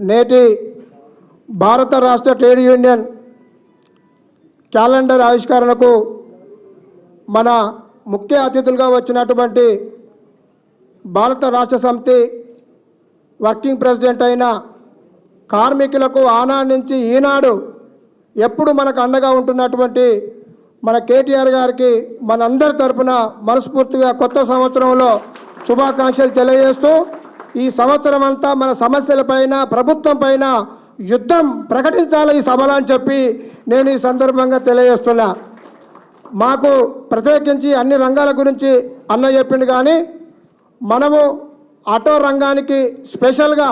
నేటి భారత రాష్ట్ర ట్రేడ్ యూనియన్ క్యాలెండర్ ఆవిష్కరణకు మన ముఖ్య అతిథులుగా వచ్చినటువంటి భారత రాష్ట్ర సమితి వర్కింగ్ ప్రెసిడెంట్ అయిన కార్మికులకు ఆనాడు నుంచి ఈనాడు ఎప్పుడు మనకు అండగా ఉంటున్నటువంటి మన కేటీఆర్ గారికి మనందరి తరపున మనస్ఫూర్తిగా కొత్త సంవత్సరంలో శుభాకాంక్షలు తెలియజేస్తూ ఈ సంవత్సరం అంతా మన సమస్యలపైన ప్రభుత్వం పైన యుద్ధం ప్రకటించాలి ఈ సభలో అని చెప్పి నేను ఈ సందర్భంగా తెలియజేస్తున్నా. మాకు ప్రత్యేకించి అన్ని రంగాల గురించి అన్న చెప్పిండు, కానీ మనము ఆటో రంగానికి స్పెషల్గా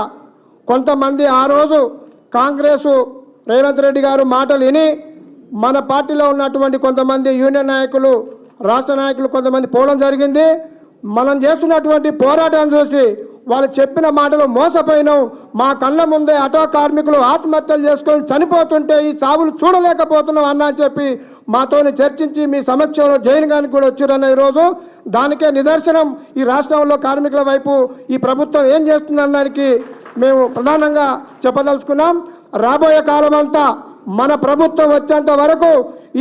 కొంతమంది ఆ రోజు కాంగ్రెసు రేవంత్ రెడ్డి గారు మాటలు విని మన పార్టీలో ఉన్నటువంటి కొంతమంది యూనియన్ నాయకులు, రాష్ట్ర నాయకులు కొంతమంది పోవడం జరిగింది. మనం చేస్తున్నటువంటి పోరాటాన్ని చూసి వాళ్ళు చెప్పిన మాటలు మోసపోయినాం. మా కళ్ళ ముందే ఆటో కార్మికులు ఆత్మహత్యలు చేసుకొని చనిపోతుంటే ఈ చావులు చూడలేకపోతున్నాం అన్న అని చెప్పి మాతోని చర్చించి మీ సమక్షంలో జైన్ గారికి కూడా వచ్చారన్న ఈరోజు దానికే నిదర్శనం ఈ రాష్ట్రంలో కార్మికుల వైపు ఈ ప్రభుత్వం ఏం చేస్తుందనడానికి మేము ప్రధానంగా చెప్పదలుచుకున్నాం. రాబోయే కాలం అంతా మన ప్రభుత్వం వచ్చేంత వరకు,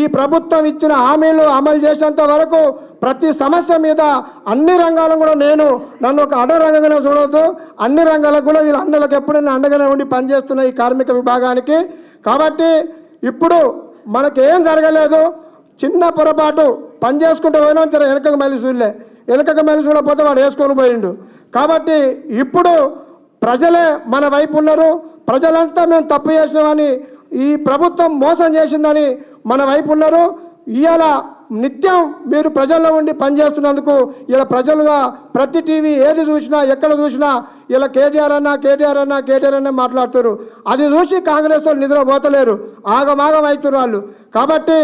ఈ ప్రభుత్వం ఇచ్చిన హామీలు అమలు చేసేంత వరకు ప్రతి సమస్య మీద అన్ని రంగాలను కూడా నన్ను ఒక అడ రంగంగానే చూడవద్దు, అన్ని రంగాలకు కూడా వీళ్ళ అన్నలకు ఎప్పుడైనా అండగానే ఉండి పనిచేస్తున్న ఈ కార్మిక విభాగానికి. కాబట్టి ఇప్పుడు మనకేం జరగలేదు, చిన్న పొరపాటు పని చేసుకుంటూ పోయినా సరే వెనకకు మళ్ళీ చూడలే, వెనకకు మళ్ళీ చూడకపోతే వాడు వేసుకొని పోయిండు. కాబట్టి ఇప్పుడు ప్రజలే మన వైపు ఉన్నారు, ప్రజలంతా మేము తప్పు చేసినామని, ఈ ప్రభుత్వం మోసం చేసిందని మన వైపు ఉన్నారు. ఇవాళ నిత్యం మీరు ప్రజల్లో ఉండి పనిచేస్తున్నందుకు ఇలా ప్రజలుగా ప్రతి టీవీ ఏది చూసినా ఎక్కడ చూసినా ఇలా కేటీఆర్ అన్న మాట్లాడుతారు. అది చూసి కాంగ్రెస్ వాళ్ళు నిద్రపోతలేరు, ఆగమాగం అవుతారు వాళ్ళు. కాబట్టి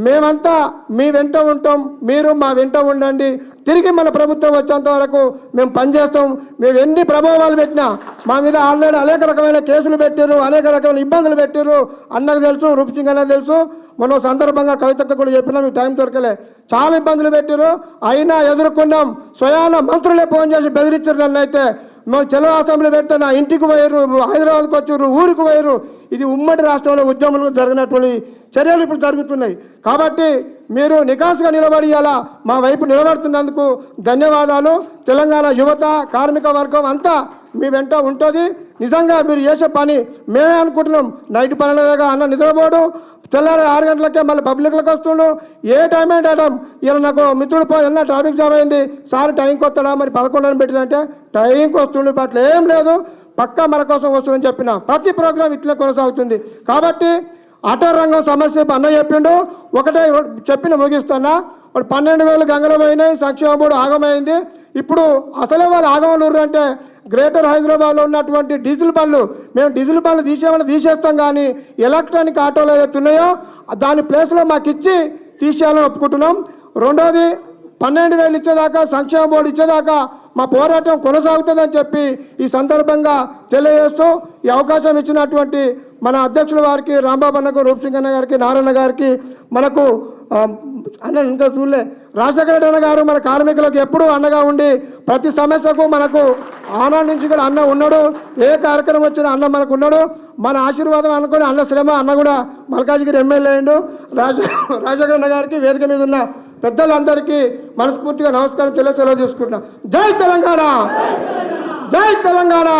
మేమంతా మీ వెంట ఉంటాం, మీరు మా వెంట ఉండండి. తిరిగి మన ప్రభుత్వం వచ్చేంత వరకు మేము పనిచేస్తాం. మేము ఎన్ని ప్రభావాలు పెట్టినా మా మీద ఆల్రెడీ అనేక రకమైన కేసులు పెట్టారు, అనేక రకమైన ఇబ్బందులు పెట్టారు. అన్నకు తెలుసు, రూపసింగ్ అన్నకు తెలుసు. మనం సందర్భంగా కవితకు కూడా చెప్పినా మీకు టైం దొరకలే, చాలా ఇబ్బందులు పెట్టారు. అయినా ఎదుర్కొన్నాం. స్వయాన మంత్రులే ఫోన్ చేసి బెదిరించారు నన్ను. అయితే మేము చెలవు అసెంబ్లీ పెడితే నా ఇంటికి పోయారు, హైదరాబాద్కి వచ్చారు, ఊరికి పోయారు. ఇది ఉమ్మడి రాష్ట్రంలో ఉద్యమంలో జరిగినటువంటి చర్యలు ఇప్పుడు జరుగుతున్నాయి. కాబట్టి మీరు నికాసుగా నిలబడి ఇలా మా వైపు నిలబడుతున్నందుకు ధన్యవాదాలు. తెలంగాణ యువత, కార్మిక వర్గం అంతా మీ వెంట ఉంటుంది. నిజంగా మీరు చేసే పని మేమే అనుకుంటున్నాం. నైట్ పనులగా అన్న నిద్రపోడు, తెల్లారి 6 గంటలకే మళ్ళీ పబ్లిక్లకు వస్తుండు. ఏ టైం అంటే టైం. ఇలా నాకు మిత్రుడు పోయిన ట్రాఫిక్ జామ్ అయింది, సార్ టైంకి వస్తాడా, మరి 11 పెట్టినంటే టైంకి వస్తుండే. అట్లా ఏం లేదు, పక్కా మన కోసం వస్తుందని చెప్పిన ప్రతి ప్రోగ్రాం ఇట్లా కొనసాగుతుంది. కాబట్టి ఆటో రంగం సమస్య అన్న చెప్పిండు, ఒకటే చెప్పిన ముగిస్తున్నా. వాడు 12,000 గంగలు పోయినాయి, సంక్షేమ బోర్డు ఆగమైంది. ఇప్పుడు అసలే వాళ్ళు ఆగమలూరు అంటే గ్రేటర్ హైదరాబాద్లో ఉన్నటువంటి డీజిల్ బండ్లు, మేము డీజిల్ బండ్లు తీసేస్తాం, కానీ ఎలక్ట్రానిక్ ఆటోలు ఏదైతే ఉన్నాయో దాని ప్లేస్లో మాకు ఇచ్చి తీసేయాలని ఒప్పుకుంటున్నాం. రెండోది 12,000 ఇచ్చేదాకా, సంక్షేమ బోర్డు ఇచ్చేదాకా మా పోరాటం కొనసాగుతుందని చెప్పి ఈ సందర్భంగా తెలియజేస్తూ ఈ అవకాశం ఇచ్చినటువంటి మన అధ్యక్షుల వారికి, రాంబాబు అన్నకు, రూపసింగ్ అన్న గారికి, నారాయణ గారికి, మనకు అన్న ఇంకా చూడలే రాజశేఖర రెడ్డి గారు మన కార్మికులకు ఎప్పుడూ అండగా ఉండి ప్రతి సమస్యకు మనకు ఆనాడు నుంచి కూడా అన్న ఉన్నాడు. ఏ కార్యక్రమం వచ్చినా అన్న మనకు ఉన్నాడు. మన ఆశీర్వాదం అనుకుని అన్న శ్రమ అన్న కూడా మల్కాజ్గిరి ఎమ్మెల్యే అయిండు. రాజశేఖర రెడ్డి గారికి వేదిక మీద ఉన్న పెద్దలందరికీ మనస్ఫూర్తిగా నమస్కారం సెలవు తీసుకుంటున్నా. జై తెలంగాణ, జై తెలంగాణ.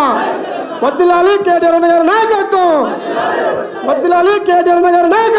వర్ధిల్లాలి కేటీఆర్ గారి నాయకత్వం, వర్ధిల్లాలి కేటీఆర్ గారి నాయకత్వం.